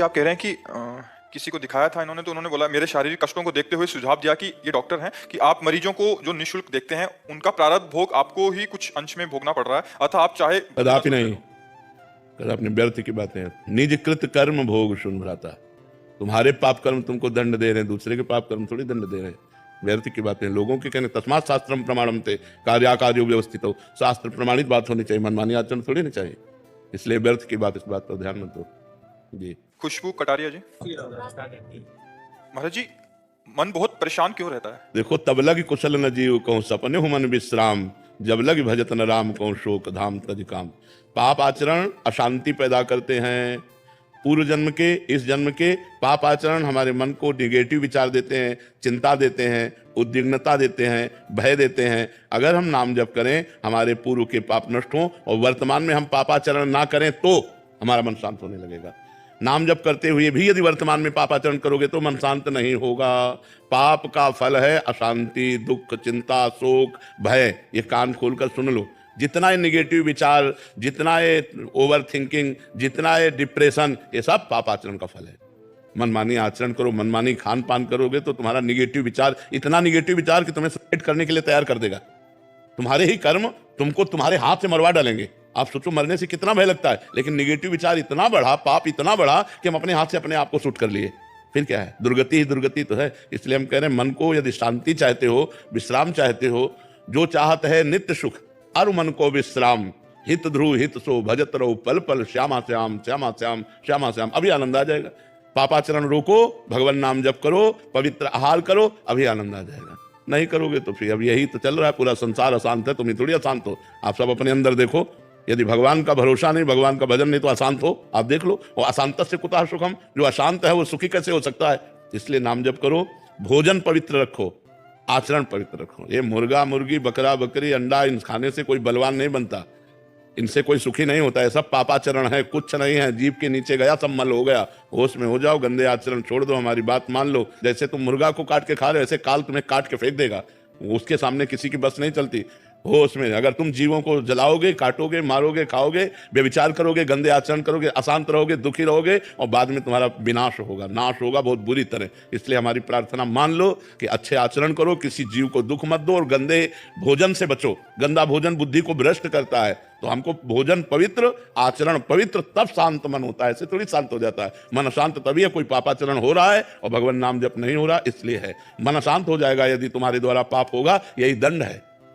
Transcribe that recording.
आप कह रहे हैं कि किसी को दिखाया था इन्होंने, तो उन्होंने बोला, मेरे शारीरिक कष्टों को देखते हुए सुझाव दिया कि ये डॉक्टर हैं कि आप मरीजों को जो निःशुल्क देखते हैं उनका प्रारब्ध भोग आपको ही कुछ अंश में भोगना पड़ रहा है, अतः आप चाहे कदापि नहीं, कदापि नहीं, व्यर्थ की बातें हैं। निज कृत कर्म भोग सुन भ्राता। तुम्हारे पाप कर्म तुमको दंड दे रहे हैं, दूसरे के पाप कर्म थोड़ी दंड दे रहे हैं। व्यर्थ की बातें, लोगों के कहने तस्मात् शास्त्रम प्रमाणम थे कार्याकार्यो व्यवस्थित हो। शास्त्र प्रमाणित बात होनी चाहिए, मनमानी आचरण थोड़ी नहीं चाहिए। इसलिए व्यर्थ की बात, इस बात पर ध्यान मत दो जी। खुशबू कटारिया जी, महाराज जी, मन बहुत परेशान क्यों रहता है? देखो, तब लग कुशल न जीव कहूँ सपने हूँ मन विश्राम, जब लग भजत न राम कहूँ शोक धाम तज काम। पाप आचरण अशांति पैदा करते हैं। पूर्व जन्म के, इस जन्म के पाप आचरण हमारे मन को निगेटिव विचार देते हैं, चिंता देते हैं, उद्विग्नता देते हैं, भय देते हैं। अगर हम नाम जप करें, हमारे पूर्व के पाप नष्ट हों और वर्तमान में हम पापाचरण ना करें तो हमारा मन शांत होने लगेगा। नाम जप करते हुए भी यदि वर्तमान में पापाचरण करोगे तो मन शांत नहीं होगा। पाप का फल है अशांति, दुख, चिंता, शोक, भय। ये कान खोलकर सुन लो। जितना ये निगेटिव विचार, जितना ये ओवर थिंकिंग, जितना ये डिप्रेशन, ये सब पाप आचरण का फल है। मनमानी आचरण करो, मनमानी खान पान करोगे तो तुम्हारा निगेटिव विचार, इतना निगेटिव विचार कि तुम्हें सुसाइड करने के लिए तैयार कर देगा। तुम्हारे ही कर्म तुमको तुम्हारे हाथ से मरवा डालेंगे। आप सोचो, मरने से कितना भय लगता है, लेकिन निगेटिव विचार इतना बढ़ा, पाप इतना बढ़ा कि हम अपने हाथ से अपने आप को शूट कर लिए। फिर क्या है? दुर्गति ही दुर्गति तो है। इसलिए हम कह रहे हैं, मन को यदि शांति चाहते हो, विश्राम चाहते हो, जो चाहत है नित्य सुख, अरु मन को विश्राम, हित ध्रुव हित सो भजत रहो पल पल श्यामा श्याम श्यामा श्याम श्यामा श्याम। अभी आनंद आ जाएगा। पापाचरण रोको, भगवान नाम जप करो, पवित्र आहार करो, अभी आनंद आ जाएगा। नहीं करोगे तो फिर अब यही तो चल रहा है। पूरा संसार अशांत है, तुम ही थोड़ी अशांत हो। आप सब अपने अंदर देखो। यदि भगवान का भरोसा नहीं, भगवान का भजन नहीं, तो अशांत हो। आप देख लो। और अशांत से कुतः सुखम, जो अशांत है वो सुखी कैसे हो सकता है? इसलिए नाम जप करो, भोजन पवित्र रखो, आचरण पवित्र रखो। ये मुर्गा मुर्गी, बकरा बकरी, अंडा, इन खाने से कोई बलवान नहीं बनता, इनसे कोई सुखी नहीं होता है। सब पापाचरण है, कुछ नहीं है। जीभ के नीचे गया सब मल हो गया। होश में हो जाओ, गंदे आचरण छोड़ दो, हमारी बात मान लो। जैसे तुम मुर्गा को काट के खा रहे हो, ऐसे काल तुम्हें काट के फेंक देगा। उसके सामने किसी की बस नहीं चलती। होश में अगर तुम जीवों को जलाओगे, काटोगे, मारोगे, खाओगे, व्यभिचार करोगे, गंदे आचरण करोगे, अशांत रहोगे, दुखी रहोगे, और बाद में तुम्हारा विनाश होगा, नाश होगा बहुत बुरी तरह। इसलिए हमारी प्रार्थना मान लो कि अच्छे आचरण करो, किसी जीव को दुख मत दो, और गंदे भोजन से बचो। गंदा भोजन बुद्धि को भ्रष्ट करता है। तो हमको भोजन पवित्र, आचरण पवित्र, तब शांत मन होता है। ऐसे थोड़ी शांत हो जाता है। मन अशांत तभी है, कोई पापाचरण हो रहा है और भगवान नाम जप नहीं हो रहा, इसलिए है। मन अशांत हो जाएगा यदि तुम्हारे द्वारा पाप होगा, यही दंड है।